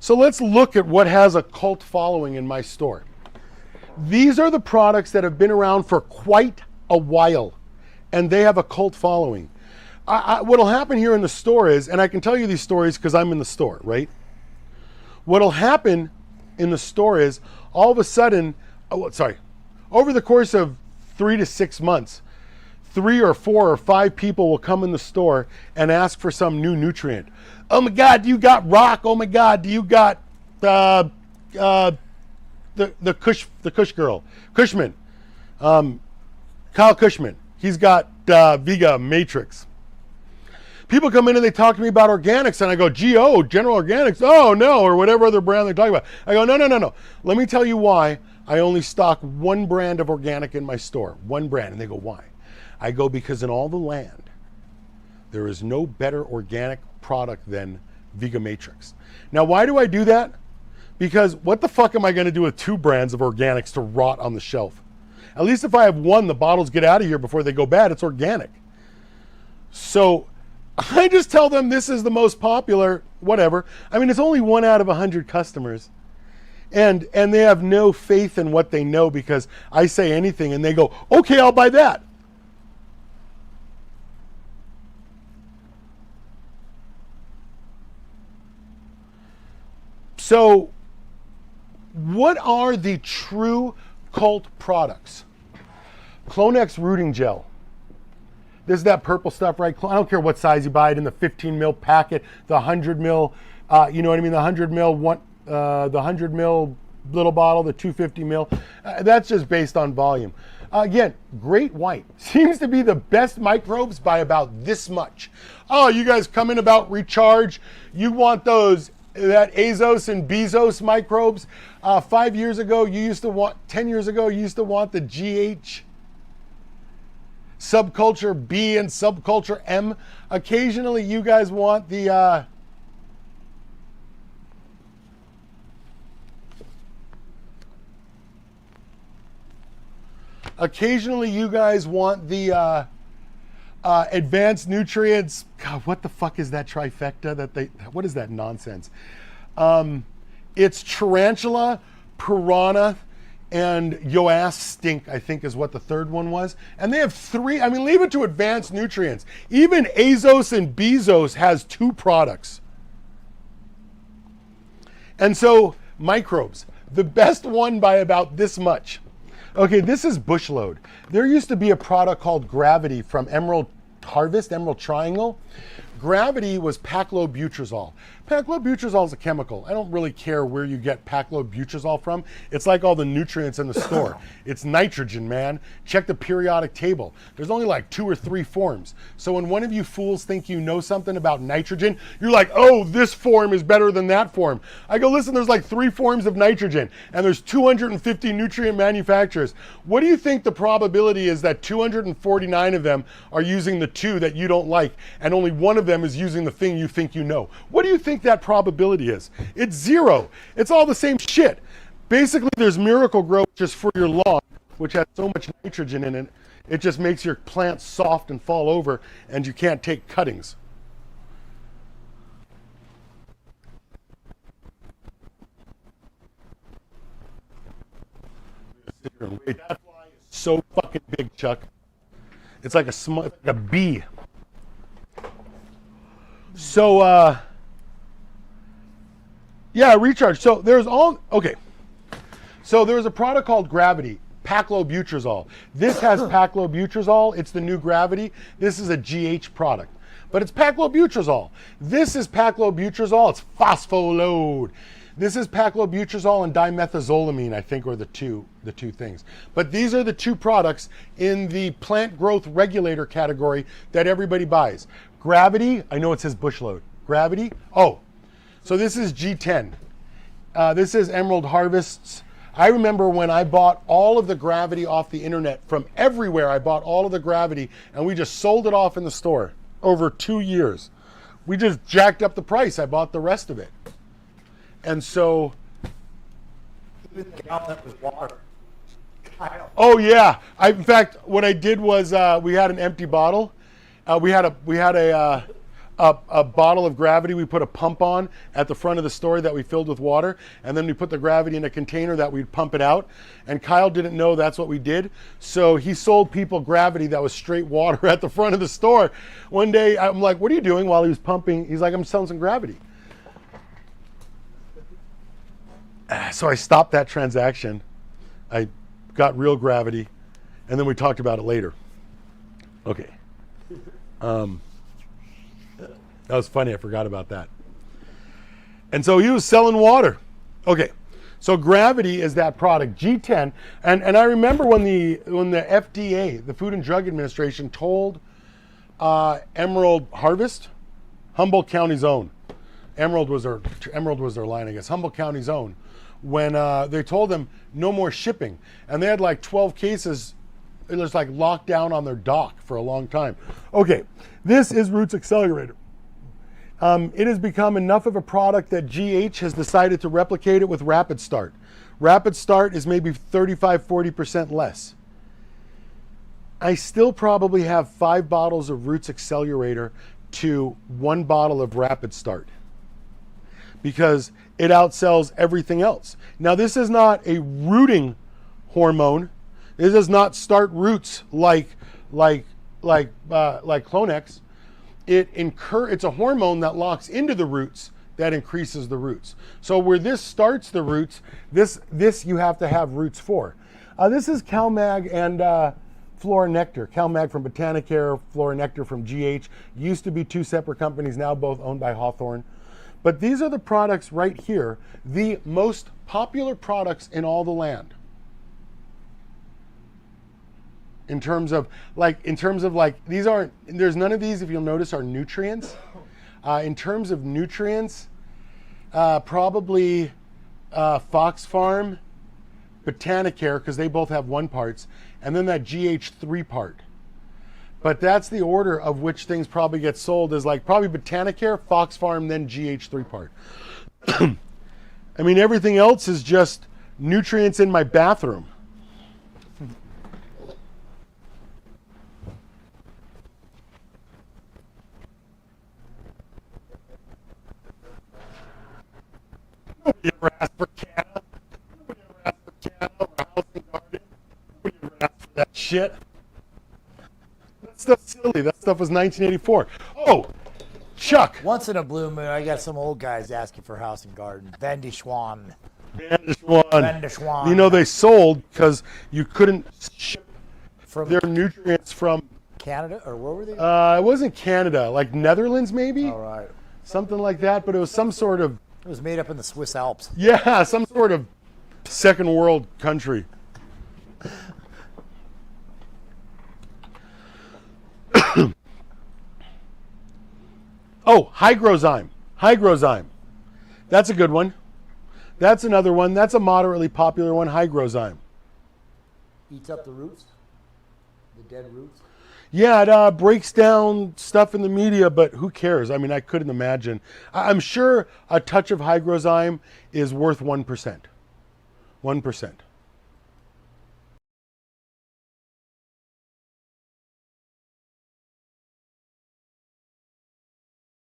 So let's look at what has a cult following in my store. These are the products that have been around for quite a while, and they have a cult following. What'll happen here in the store is, and I can tell you these stories because I'm in the store, right? What'll happen in the store is, all of a sudden, over the course of 3 to 6 months, 3 or 4 or 5 people will come in the store and ask for some new nutrient. Oh my God, do you got rock? Oh my God, do you got the Kush girl, Cushman, Kyle Cushman? He's got Vega Matrix. People come in and they talk to me about organics, and I go, GO, General Organics, oh no, or whatever other brand they're talking about. I go, no. Let me tell you why I only stock one brand of organic in my store, one brand. And they go, why? I go, because in all the land, there is no better organic product than Vega Matrix. Now, why do I do that? Because what the fuck am I going to do with 2 brands of organics to rot on the shelf? At least if I have one, the bottles get out of here before they go bad. It's organic. So I just tell them this is the most popular, whatever. I mean, it's only 1 out of 100 customers. And they have no faith in what they know, because I say anything and they go, okay, I'll buy that. So what are the true cult products? Clonex rooting gel. This is that purple stuff, right? I don't care what size you buy it in, the 15 mil packet, the 100 mil, you know what I mean? The 100 mil, the 100 mil little bottle, the 250 mil. That's just based on volume. Again, Great White seems to be the best microbes by about this much. Oh, you guys come in about recharge. You want that Azos and Bezos microbes. 5 years ago, 10 years ago, you used to want the GH subculture B and subculture M. Occasionally, you guys want the advanced nutrients. God, what the fuck is that trifecta? What is that nonsense? It's tarantula, piranha, and Yoass stink, I think is what the third one was. And they have 3, I mean, leave it to advanced nutrients. Even Azos and Bezos has 2 products. And so, microbes, the best one by about this much. Okay, this is Bushload. There used to be a product called Gravity from Emerald Harvest, Emerald Triangle. Gravity was paclobutrazol. Paclobutrazol is a chemical. I don't really care where you get paclobutrazol from. It's like all the nutrients in the store. It's nitrogen, man. Check the periodic table. There's only like 2 or 3 forms. So when one of you fools think you know something about nitrogen, you're like, oh, this form is better than that form. I go, listen, there's like 3 forms of nitrogen, and there's 250 nutrient manufacturers. What do you think the probability is that 249 of them are using the 2 that you don't like, and only one of them is using the thing you think you know? What do you think that probability is? It's 0. It's all the same shit. Basically, there's Miracle Grow just for your lawn, which has so much nitrogen in it, it just makes your plants soft and fall over, and you can't take cuttings. That fly is so fucking big, Chuck. It's like a bee. So, yeah, recharge. So there's So there's a product called Gravity, paclobutrazol. This has paclobutrazol. It's the new Gravity. This is a GH product, but it's paclobutrazol. This is paclobutrazol. It's phospholode. This is paclobutrazol and dimethazolamine, I think, are the two things. But these are the 2 products in the plant growth regulator category that everybody buys. Gravity, I know it says Bushload. Gravity, oh, so this is G10. This is Emerald Harvests. I remember when I bought all of the Gravity off the internet from everywhere. I bought all of the Gravity, and we just sold it off in the store over 2 years. We just jacked up the price. I bought the rest of it. And so, oh yeah. In fact, what I did was we had an empty bottle. We had a a bottle of gravity we put a pump on at the front of the store that we filled with water, and then we put the gravity in a container that we'd pump it out. And Kyle didn't know that's what we did, so he sold people gravity that was straight water at the front of the store. One day I'm like, what are you doing? While he was pumping, he's like, I'm selling some gravity. So I stopped that transaction. I got real gravity, and then we talked about it later. Okay. That was funny, I forgot about that. And so he was selling water. Okay, so gravity is that product, G10. And I remember when the FDA, the Food and Drug Administration, told Emerald Harvest, Humboldt County's own. Emerald was their line, I guess. Humboldt County's own. When they told them no more shipping, and they had like 12 cases. It was like locked down on their dock for a long time. Okay, this is Roots Accelerator. It has become enough of a product that GH has decided to replicate it with Rapid Start. Rapid Start is maybe 35-40% less. I still probably have 5 bottles of Roots Accelerator to 1 bottle of Rapid Start, because it outsells everything else. Now, this is not a rooting hormone. It does not start roots like Clonex. It's a hormone that locks into the roots that increases the roots. So where this starts the roots, this you have to have roots for. This is CalMag and Flora Nectar. CalMag from Botanicare, Flora Nectar from GH. Used to be 2 separate companies, now both owned by Hawthorne. But these are the products right here, the most popular products in all the land. In terms of these aren't, there's none of these, if you'll notice, are nutrients. In terms of nutrients, probably Fox Farm, Botanicare, because they both have 1 parts, and then that GH 3 part. But that's the order of which things probably get sold, is like probably Botanicare, Fox Farm, then GH 3 part. I mean, everything else is just nutrients in my bathroom. Nobody ever asked for Canna. Nobody ever asked for Canna or House and Garden. Nobody ever asked for that shit. That stuff's silly. That stuff was 1984. Oh, Chuck. Once in a blue moon, I got some old guys asking for House and Garden. Van de Schwan. Van de Schwan. You know, they sold because you couldn't ship from their nutrients from Canada, or where were they? It wasn't Canada, like Netherlands maybe? All right. Something like that, but it was some sort of... It was made up in the Swiss Alps. Yeah, some sort of second world country. Oh, Hygrozyme. Hygrozyme. That's a good one. That's another one. That's a moderately popular one, Hygrozyme. Eats up the roots? The dead roots? Yeah, it breaks down stuff in the media, but who cares? I mean, I couldn't imagine. I'm sure a touch of Hygrozyme is worth 1%. 1%.